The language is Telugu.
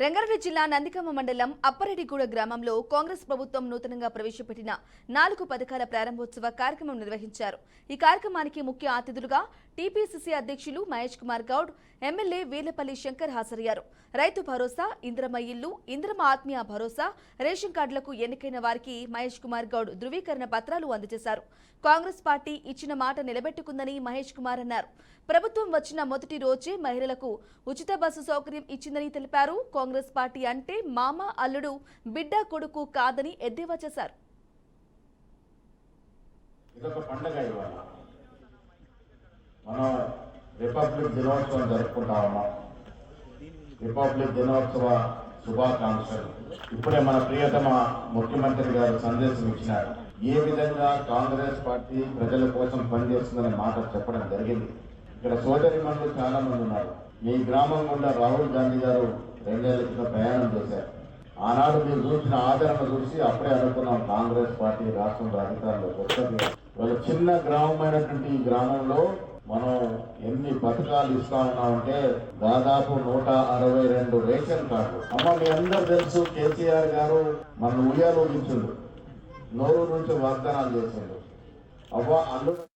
రంగారెడ్డి జిల్లా నందిగామ మండలం అప్పారెడ్డిగూడ గ్రామంలో కాంగ్రెస్ ప్రభుత్వం నూతనంగా ప్రవేశపెట్టిన 4 పథకాల ప్రారంభోత్సవ కార్యక్రమం నిర్వహించారు. ఈ కార్యక్రమానికి ముఖ్య అతిథులుగా టీపీసీసీ అధ్యక్షులు మహేష్ కుమార్ గౌడ్, ఎమ్మెల్యే వీర్లపల్లి శంకర్ హాజరయ్యారు. రైతు భరోసా, ఇంద్రమ్మ ఇల్లు, ఇంద్రమ్మ ఆత్మీయ భరోసా, రేషన్ కార్డులకు ఎన్నికైన వారికి మహేష్ కుమార్ గౌడ్ ధృవీకరణ పత్రాలు అందజేశారు. కాంగ్రెస్ పార్టీ ఇచ్చిన మాట నిలబెట్టుకుందని మహేష్ కుమార్ అన్నారు. ప్రభుత్వం వచ్చిన మొదటి రోజే మహిళలకు ఉచిత బస్సు సౌకర్యం ఇచ్చిందని తెలిపారు. కాంగ్రెస్ పార్టీ అంటే మామ, అల్లుడు, బిడ్డ, కొడుకు కాదని ఎద్దేవా చేశారు. మనం రిపబ్లిక్ దినోత్సవం జరుపుకుంటా ఉన్నాం. రిపబ్లిక్ దినోత్సవ శుభాకాంక్షలు. ఇప్పుడే మన ప్రియతమ ముఖ్యమంత్రి గారు సందేశం ఇచ్చినారు. ఏ విధంగా కాంగ్రెస్ పార్టీ ప్రజల కోసం పనిచేస్తుందనే మాట చెప్పడం జరిగింది. ఇక్కడ సోదరిమణులు చాలా మంది ఉన్నారు. మీ గ్రామం గుండా రాహుల్ గాంధీ గారు 2 ఏళ్ల క్రితం ప్రయాణం చేశారు. ఆనాడు మీరు చూసిన ఆదరణ చూసి అప్పుడే అనుకున్నాం కాంగ్రెస్ పార్టీ రాష్ట్రంలో అధికారంలోకి వస్తుంది. వాళ్ళ చిన్న గ్రామమైనటువంటి ఈ గ్రామంలో మనం ఎన్ని పథకాలు ఇస్తా ఉన్నామంటే దాదాపు 162 రేషన్ కార్డులు. అమ్మ మీ అందరూ తెలుసు, కేసీఆర్ గారు మన ఉయ్యాలు ఊగించుండు, నోరు నుంచి వాగ్దానాలు చేసిండు. అవ్వ అల్లు